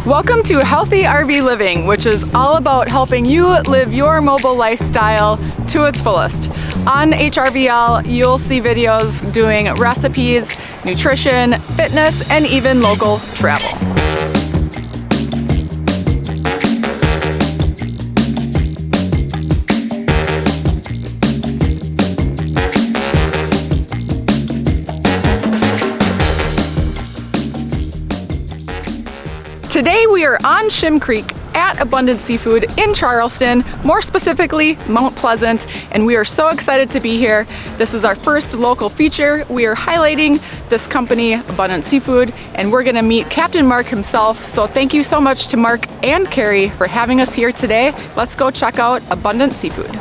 Welcome to Healthy RV Living, which is all about helping you live your mobile lifestyle to its fullest. On HRVL, you'll see videos doing recipes, nutrition, fitness, and even local travel. Today we are on Shim Creek at Abundant Seafood in Charleston, more specifically Mount Pleasant, and we are so excited to be here. This is our first local feature. We are highlighting this company, Abundant Seafood, and we're gonna meet Captain Mark himself. So thank you so much to Mark and Carrie for having us here today. Let's go check out Abundant Seafood.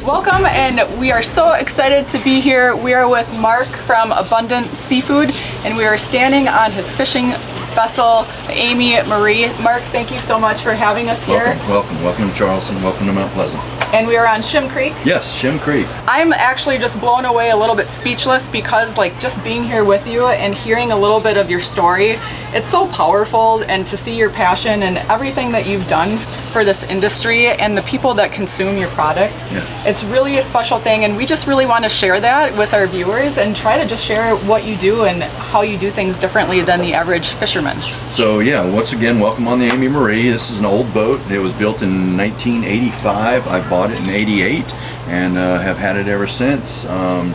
Welcome, and we are so excited to be here. We are with Mark from Abundant Seafood, and we are standing on his fishing vessel, Amy Marie. Mark, thank you so much for having us here. Welcome to Charleston, welcome to Mount Pleasant. And we are on Shim Creek. Yes, Shim Creek. I'm actually just blown away, a little bit speechless, because just being here with you and hearing a little bit of your story, it's so powerful, and to see your passion and everything that you've done for this industry and the people that consume your product. Yeah. It's really a special thing, and we just really want to share that with our viewers and try to just share what you do and how you do things differently than the average fisherman. So yeah, once again, welcome on the Amy Marie. This is an old boat. It was built in 1985. I bought it in 88 and have had it ever since.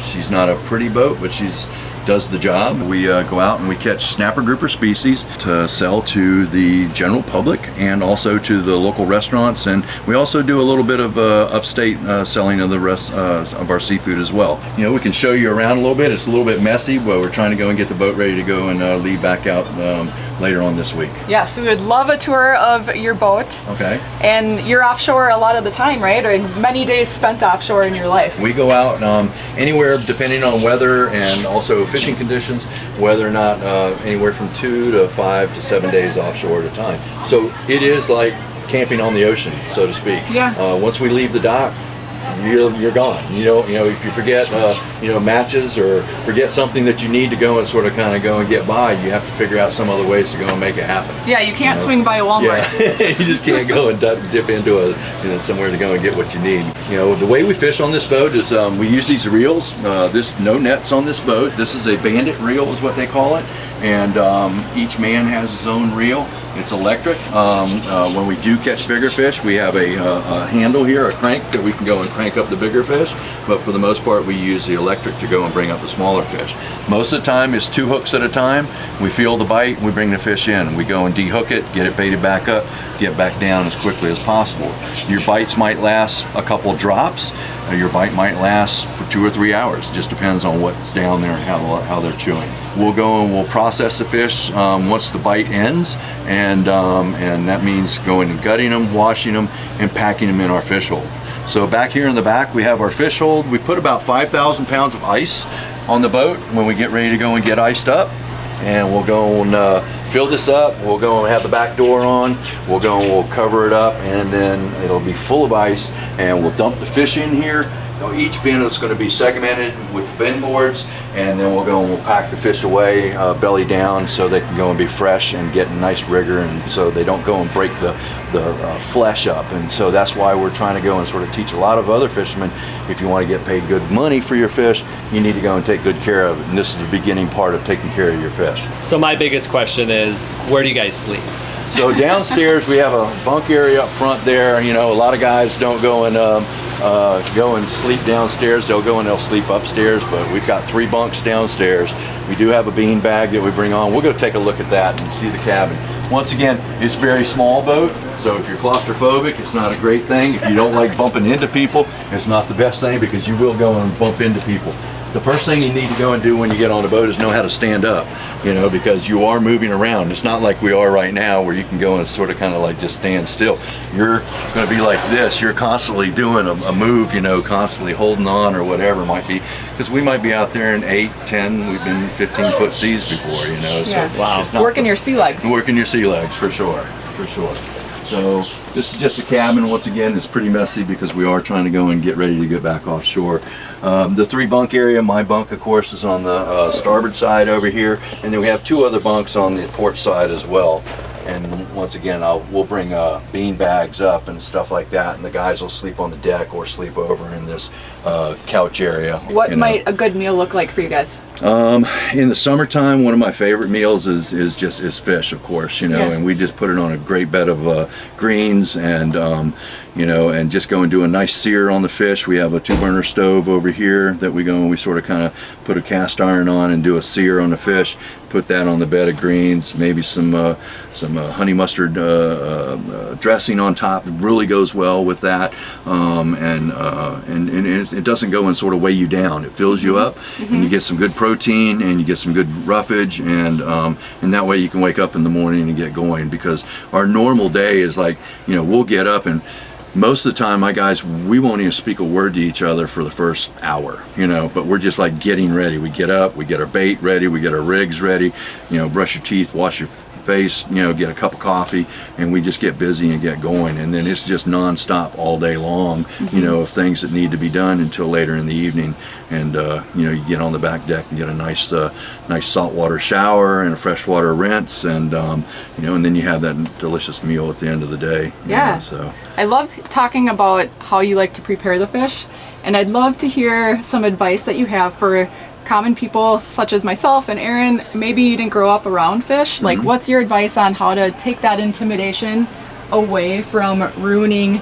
She's not a pretty boat, but she's does the job. We go out and we catch snapper grouper species to sell to the general public and also to the local restaurants, and we also do a little bit of upstate selling of the rest of our seafood as well. You know, we can show you around a little bit. It's a little bit messy, but we're trying to go and get the boat ready to go and leave back out later on this week. Yes, we would love a tour of your boat. Okay. And you're offshore a lot of the time, right? Or many days spent offshore in your life. We go out anywhere depending on weather and also fishing conditions, whether or not anywhere from 2 to 5 to 7 days offshore at a time. So it is like camping on the ocean, so to speak. Yeah. Once we leave the dock, you're gone. You know, if you forget matches or forget something that you need to go and sort of kind of go and get by, you have to figure out some other ways to go and make it happen. Yeah, you can't swing by a Walmart. Yeah. You just can't go and dip into somewhere to go and get what you need. You know, the way we fish on this boat is we use these reels. There's no nets on this boat. This is a bandit reel is what they call it, and each man has his own reel. It's electric. When we do catch bigger fish, we have a handle here, a crank, that we can go and crank up the bigger fish, but for the most part we use the electric to go and bring up the smaller fish. Most of the time it's 2 hooks at a time. We feel the bite, we bring the fish in, we go and dehook it, get it baited back up, get back down as quickly as possible. Your bites might last a couple drops, or your bite might last for 2 or 3 hours. It just depends on what's down there and how they're chewing. We'll go and we'll process the fish once the bite ends, and that means going and gutting them, washing them, and packing them in our fish hold. So back here in the back we have our fish hold. We put about 5,000 pounds of ice on the boat when we get ready to go and get iced up, and we'll go and fill this up. We'll go and have the back door on. We'll go and we'll cover it up, and then it'll be full of ice, and we'll dump the fish in here. Each bin is going to be segmented with bin boards, and then we'll go and we'll pack the fish away belly down so they can go and be fresh and get a nice rigor, and so they don't go and break the flesh up. And so that's why we're trying to go and sort of teach a lot of other fishermen, if you want to get paid good money for your fish, you need to go and take good care of it, and this is the beginning part of taking care of your fish. So my biggest question is, where do you guys sleep? So downstairs we have a bunk area up front there. You know, a lot of guys don't go and sleep downstairs. They'll go and they'll sleep upstairs, but we've got 3 bunks downstairs. We do have a bean bag that we bring on. We'll go take a look at that and see the cabin. Once again, it's a very small boat, so if you're claustrophobic, it's not a great thing. If you don't like bumping into people, it's not the best thing, because you will go and bump into people. The first thing you need to go and do when you get on the boat is know how to stand up, you know, because you are moving around. It's not like we are right now where you can go and sort of kind of like just stand still. You're going to be like this. You're constantly doing a move, you know, constantly holding on or whatever it might be, because we might be out there in 8, 10, we've been 15-foot seas before, you know. Yeah. So wow. it's not Working your sea legs. Working your sea legs, for sure, for sure. So This is just a cabin. Once again, it's pretty messy because we are trying to go and get ready to get back offshore. The 3 bunk area, my bunk of course is on the starboard side over here, and then we have 2 other bunks on the port side as well. And once again, we'll bring bean bags up and stuff like that, and the guys will sleep on the deck or sleep over in this couch area. What might a good meal look like for you guys? In the summertime, one of my favorite meals is fish, of course, and we just put it on a great bed of greens, and and just go and do a nice sear on the fish. We have a 2-burner stove over here that we go and we sort of kind of put a cast iron on and do a sear on the fish. Put that on the bed of greens, maybe some honey mustard dressing on top. It really goes well with that, and it doesn't go and sort of weigh you down. It fills you up, and you get some good protein, and you get some good roughage, and that way you can wake up in the morning and get going. Because our normal day is like, we'll get up, and most of the time my guys, we won't even speak a word to each other for the first hour, but we're just like getting ready. We get up, we get our bait ready, we get our rigs ready, brush your teeth, wash your face, get a cup of coffee, and we just get busy and get going. And then it's just non-stop all day long, of things that need to be done until later in the evening. And you get on the back deck and get a nice saltwater shower and a freshwater rinse, and and then you have that delicious meal at the end of the day. So I love talking about how you like to prepare the fish, and I'd love to hear some advice that you have for common people such as myself and Aaron. Maybe you didn't grow up around fish. Like, what's your advice on how to take that intimidation away from ruining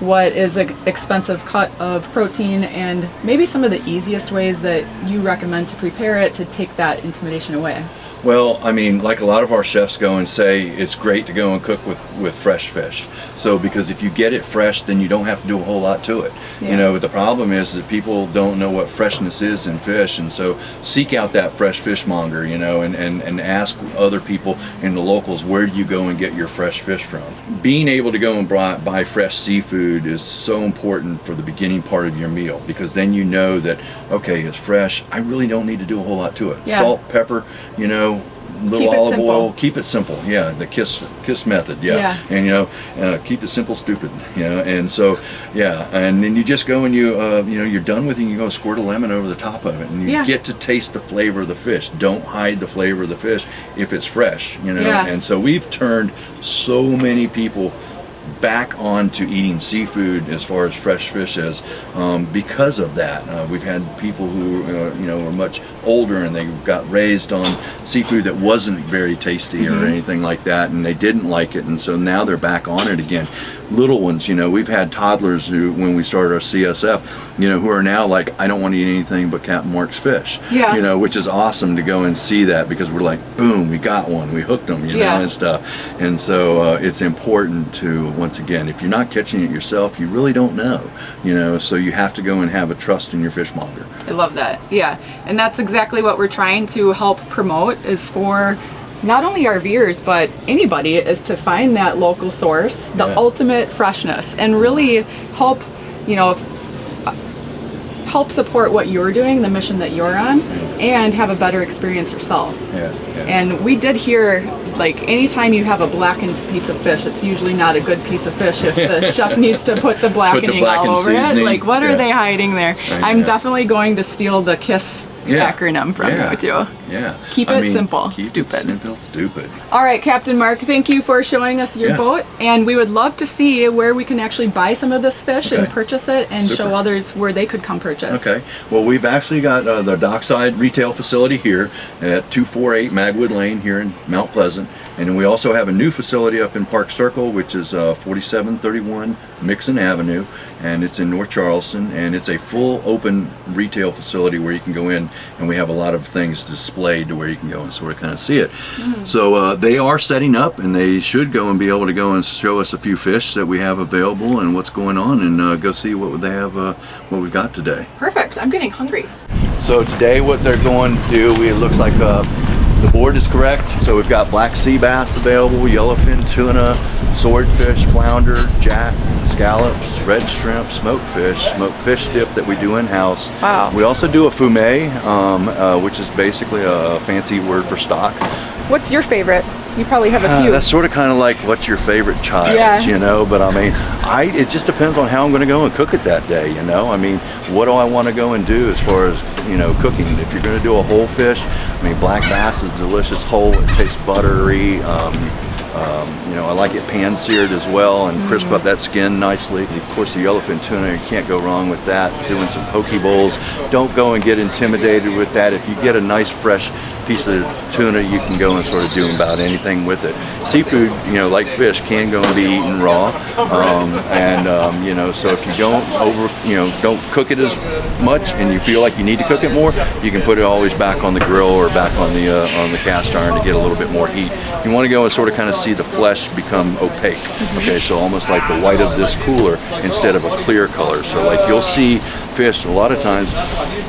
what is an expensive cut of protein, and maybe some of the easiest ways that you recommend to prepare it to take that intimidation away? Well, I mean, like a lot of our chefs go and say, it's great to go and cook with fresh fish. So because if you get it fresh, then you don't have to do a whole lot to it. But the problem is that people don't know what freshness is in fish, and so seek out that fresh fishmonger, and ask other people in the locals, where do you go and get your fresh fish from? Being able to go and buy fresh seafood is so important for the beginning part of your meal, because then you know that, okay, it's fresh, I really don't need to do a whole lot to it. Salt, pepper, little olive oil, keep it simple. The kiss method. And keep it simple, stupid. And so and then you just go and you're done with it, and you go squirt a lemon over the top of it, and you get to taste the flavor of the fish. Don't hide the flavor of the fish if it's fresh. And so we've turned so many people back onto eating seafood as far as fresh fish as because of that. We've had people who were much older, and they got raised on seafood that wasn't very tasty or anything like that, and they didn't like it, and so now they're back on it again. Little ones, we've had toddlers who, when we started our CSF, who are now like, I don't want to eat anything but Captain Mark's fish. Which is awesome to go and see that, because we're like, boom, we got one, we hooked them, and stuff. And so it's important to, once again, if you're not catching it yourself, you really don't know, so you have to go and have a trust in your fishmonger. I love that. And that's exactly what we're trying to help promote, is for not only our viewers, but anybody, is to find that local source, the ultimate freshness, and really help, help support what you're doing, the mission that you're on, and have a better experience yourself. And we did hear, like, anytime you have a blackened piece of fish, it's usually not a good piece of fish if the chef needs to put the blackening all over it. Like, what are they hiding there? I'm definitely going to steal the KISS acronym from you too. Keep it simple, stupid. Simple, stupid. All right, Captain Mark, thank you for showing us your boat, and we would love to see where we can actually buy some of this fish and purchase it, and show others where they could come purchase. Well, we've actually got the dockside retail facility here at 248 Magwood Lane here in Mount Pleasant, and then we also have a new facility up in Park Circle, which is 4731 Mixon Avenue, and it's in North Charleston, and it's a full open retail facility where you can go in, and we have a lot of things displayed to where you can go and sort of kind of see it. So they are setting up, and they should go and be able to go and show us a few fish that we have available and what's going on, and go see what they have, what we've got today. Perfect. I'm getting hungry. So today what they're going to do, it looks like the board is correct. So we've got black sea bass available, yellowfin tuna, swordfish, flounder, jack, scallops, red shrimp, smoked fish dip that we do in-house. Wow. We also do a fumet, which is basically a fancy word for stock. What's your favorite? You probably have a few. That's sort of kind of like what's your favorite child, Yeah. you know? But I mean, it just depends on how I'm going to go and cook it that day, you know? I mean, what do I want to go and do as far as, you know, cooking? If you're going to do a whole fish, I mean, black bass is delicious whole. It tastes buttery. You know, I like it pan-seared as well and crisp up that skin nicely. Of course, the yellowfin tuna, you can't go wrong with that. Doing some poke bowls. Don't go and get intimidated with that. If you get a nice fresh piece of tuna, you can go and sort of do about anything with it. Seafood, you know, like fish, can go and be eaten raw. You know, so if you don't cook it as much and you feel like you need to cook it more, you can put it always back on the grill or back on the cast iron to get a little bit more heat. You want to go and sort of kind of see the flesh become opaque. Okay, so almost like the white of this cooler instead of a clear color. So like you'll see fish a lot of times,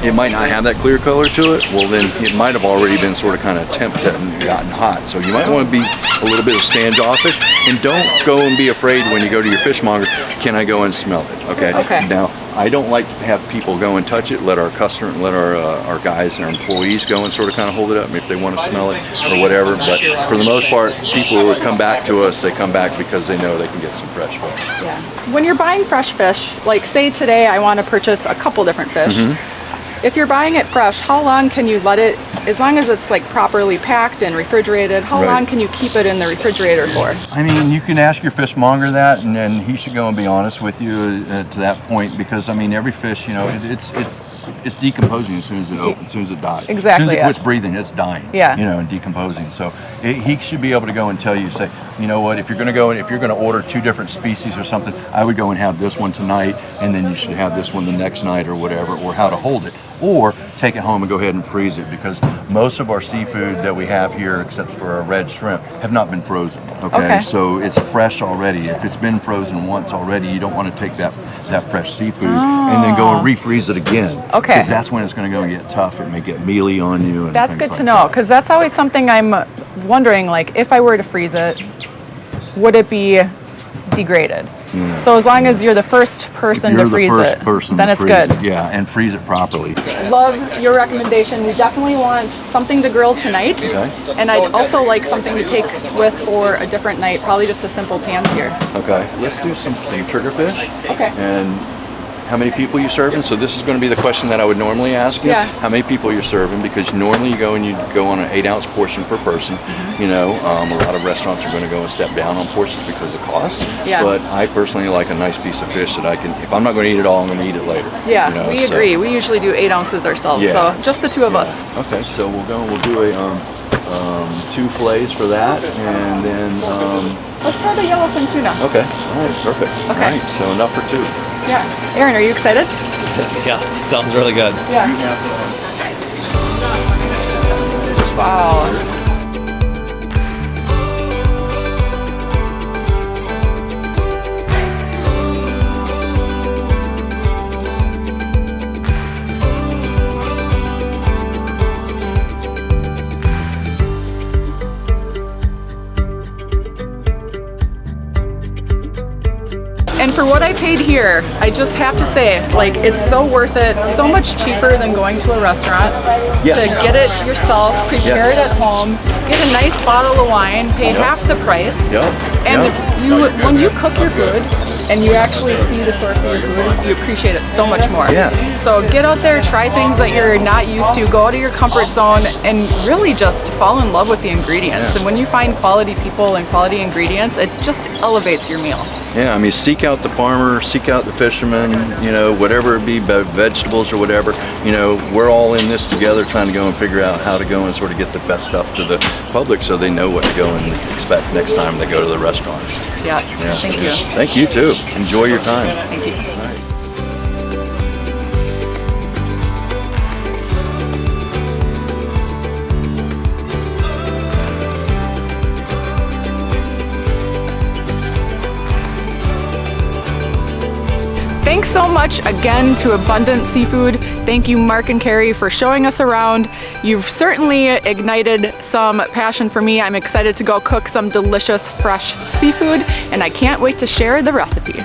it might not have that clear color to it. Well, then it might have already been sort of kind of tempted and gotten hot. So you might want to be a little bit standoffish, and don't go and be afraid when you go to your fishmonger, can I go and smell it? Okay. Now, I don't like to have people go and touch it. Let our our guys and our employees go and sort of kind of hold it up if they want to smell it or whatever. But for the most part, people who come back to us, they come back because they know they can get some fresh fish. Yeah. When you're buying fresh fish, like say today I want to purchase a couple different fish. If you're buying it fresh, how long can you let it, as long as it's like properly packed and refrigerated, how long can you keep it in the refrigerator for? I mean, you can ask your fishmonger that, and then he should go and be honest with you to that point, because I mean, every fish, you know, it's decomposing as soon as it opens, as soon as it dies. Exactly. As soon as it quits breathing, it's dying. Yeah. You know, and decomposing. So he should be able to go and tell you, say, you know what, if you're going to order two different species or something, I would go and have this one tonight, and then you should have this one the next night or whatever, or how to hold it. Or take it home and go ahead and freeze it, because most of our seafood that we have here, except for our red shrimp, have not been frozen. Okay. So it's fresh already. If it's been frozen once already, you don't want to take that fresh seafood and then go and refreeze it again. Okay. Because that's when it's going to go and get tough. It may get mealy on you. And That's good to know, because that's always something I'm wondering, like if I were to freeze it, would it be degraded? Yeah. So as long as you're the first person to freeze it, then it's good. Yeah, and freeze it properly. Love your recommendation. We definitely want something to grill tonight, and I'd also like something to take with for a different night, probably just a simple pan-sear. Okay, let's do some triggerfish. Okay. And how many people you serving? So this is going to be the question that I would normally ask you. Yeah. How many people you're serving? Because normally you go on an 8-ounce portion per person. You know, a lot of restaurants are going to go and step down on portions because of cost. Yeah. But I personally like a nice piece of fish that I can, if I'm not going to eat it all, I'm going to eat it later. Yeah, you know, we agree. We usually do 8 ounces ourselves, so just the two of us. Okay, so we'll do a 2 fillets for that, and then let's try the yellowfin tuna. okay, all right, perfect. Okay. All right, so enough for 2. Yeah. Aaron, are you excited? Yes, sounds really good. Yeah. Wow. And for what I paid here, I just have to say, like, it's so worth it. So much cheaper than going to a restaurant. Yes. To get it yourself, prepare it at home, get a nice bottle of wine, pay half the price. And when you cook your food and you actually see the source of your food, you appreciate it so much more. So get out there, try things that you're not used to, go out of your comfort zone, and really just fall in love with the ingredients. And when you find quality people and quality ingredients, it just elevates your meal. Yeah, I mean, seek out the farmer, seek out the fisherman, you know, whatever it be, vegetables or whatever, you know, we're all in this together trying to go and figure out how to go and sort of get the best stuff to the public so they know what to go and expect next time they go to the restaurants. Yes, thank you. Thank you too. Enjoy your time. Thank you. Thanks so much again to Abundant Seafood. Thank you, Mark and Carrie, for showing us around. You've certainly ignited some passion for me. I'm excited to go cook some delicious fresh seafood, and I can't wait to share the recipe.